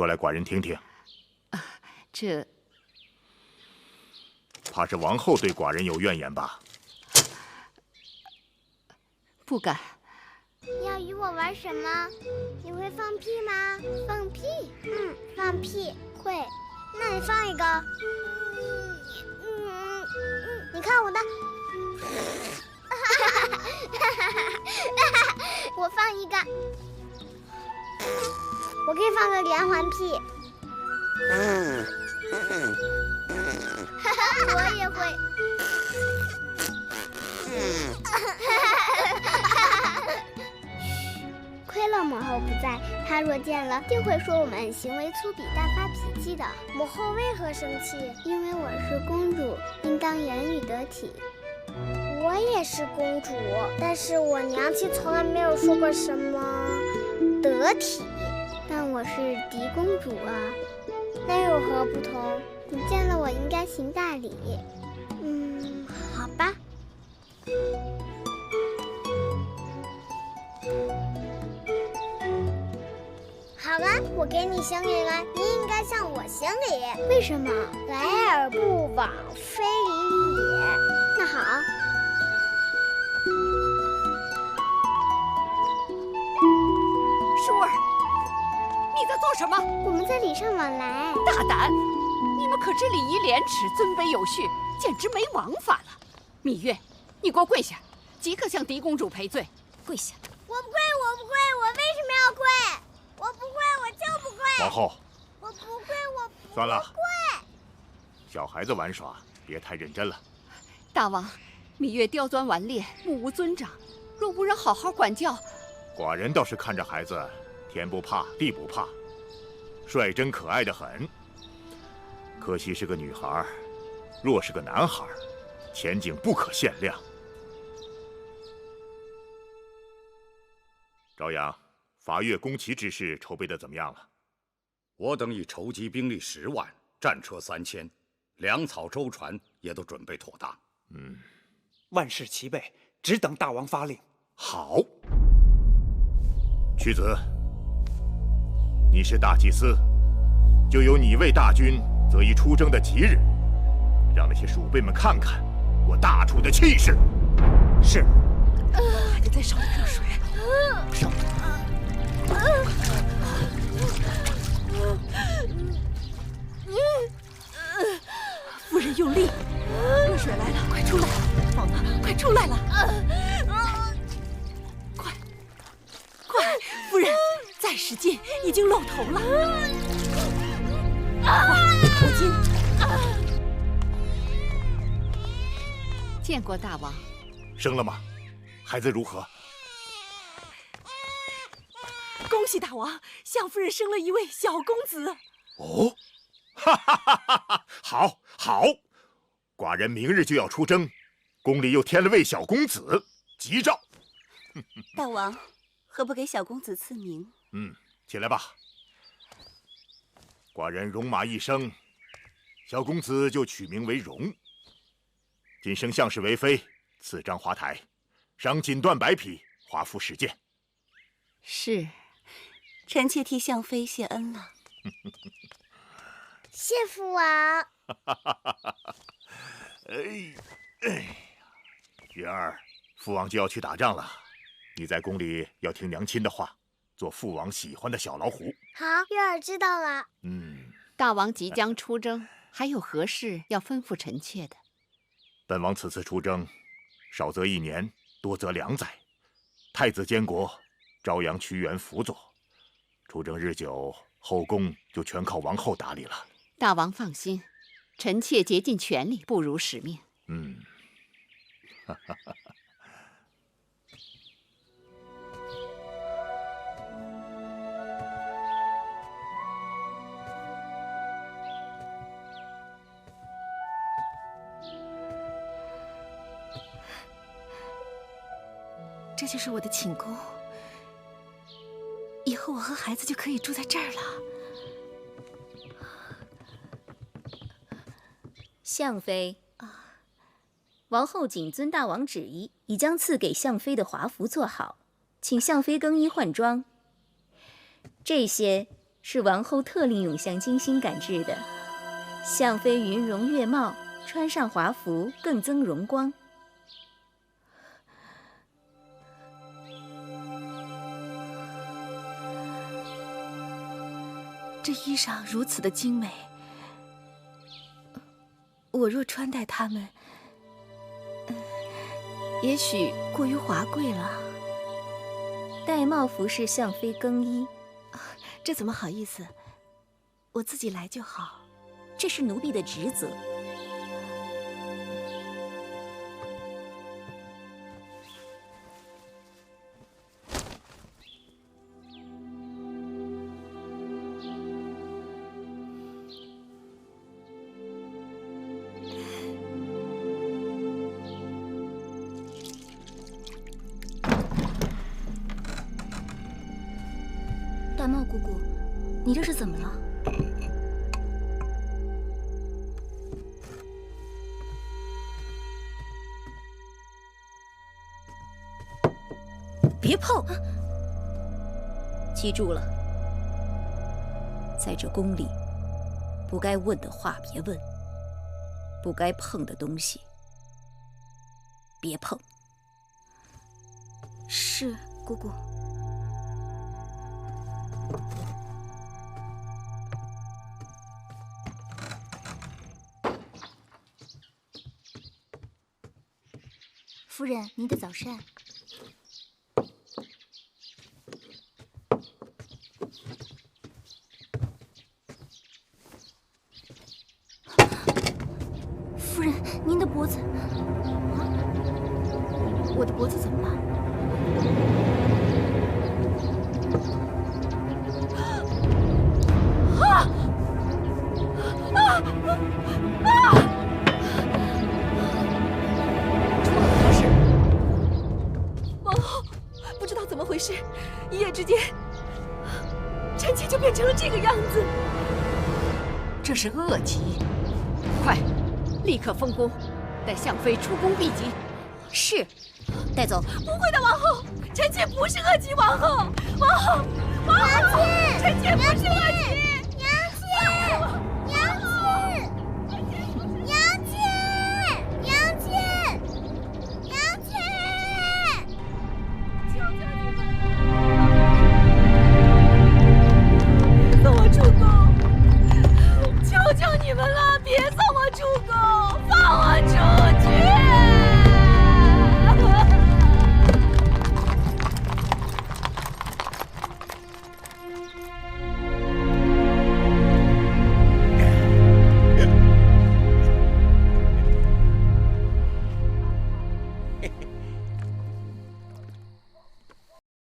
说来寡人听听。这怕是王后对寡人有怨言吧？不敢。你要与我玩什么？你会放屁吗？放屁？放屁会。那你放一个。你看我的。我放一个。我可以放个连环屁。我也会。亏了母后不在，她若见了，定会说我们行为粗鄙、大发脾气的。母后为何生气？因为我是公主，应当言语得体。我也是公主，但是我娘亲从来没有说过什么得体。但我是嫡公主啊，那有何不同？你见了我应该行大礼。好吧。好了，我给你行礼了，你应该向我行禮。為什麼？來而不往非禮也。那好。舒兒，你在做什麼？我們在禮尚往來。大膽！你們可知禮儀廉恥，尊卑有序，簡直沒王法了。芈月，你給我跪下，即刻向嫡公主賠罪。跪下！我不跪，我不跪，我為什麼要跪？我不跪，我就不跪。王後，我不跪，我不跪。算了，小孩子玩耍，別太認真了。大王，芈月刁鑽頑劣，目無尊長，若無人好好管教，寡人倒是看着孩子，天不怕地不怕，率真可愛得很。可惜是個女孩，若是個男孩，前景不可限量。朝陽，伐越攻齊之事籌備得怎麼樣了？我等已籌集兵力10萬，戰車3000，糧草舟船也都準備妥當。萬事齊備，只等大王發令。好。屈子，你是大祭司，就由你為大軍擇一出征的吉日，讓那些鼠輩們看看我大楚的氣勢。是。還得再燒點熱水。燒。夫人用力，熱水來了，快出來！寶媽，快出來了！快，夫人，再使勁，已經露頭了。快，頭巾。見過大王。生了嗎？孩子如何？恭喜大王，相夫人生了一位小公子。哦，哈哈哈哈！好，好，寡人明日就要出征，宮裡又添了位小公子，吉兆。大王，何不給小公子賜名？起來吧。寡人戎馬一生，小公子就取名為戎。今生相氏為妃，賜章華台，賞錦緞百匹，華服10件。是。臣妾替相妃謝恩了。謝父王。月兒，父王就要去打仗了，你在宮裡要聽娘親的話，做父王喜歡的小老虎。好，月兒知道了。大王即將出征，還有何事要吩咐臣妾的？本王此次出征，少則1年，多則2載。太子監國，朝陽屈原輔佐。出征日久，後宮就全靠王後打理了。大王放心，臣妾竭盡全力，不辱使命。這就是我的寢宮，以後我和孩子就可以住在這兒了。相妃，王后謹遵大王旨意，已將賜給相妃的華服做好，請相妃更衣換裝。這些是王后特令永祥精心赶制的。相妃云容月貌，穿上华服更增荣光。这衣裳如此的精美，我若穿戴它们，也許過於華貴了。玳瑁服侍相妃更衣，這怎麼好意思？我自己來就好。這是奴婢的職責。玳瑁姑姑，你這是怎麼了？別碰！記住了，在這宮裡，不該問的話別問，不該碰的東西別碰。是，姑姑。夫人，您的早膳。夫人，您的脖子……啊，我的脖子怎么了？怎么回事？一夜之间，臣妾就变成了这个样子。这是恶疾，快，立刻封宫，待相妃出宫避疾。是，带走。不会的，王后，臣妾不是恶疾王后，王后，臣妾不是恶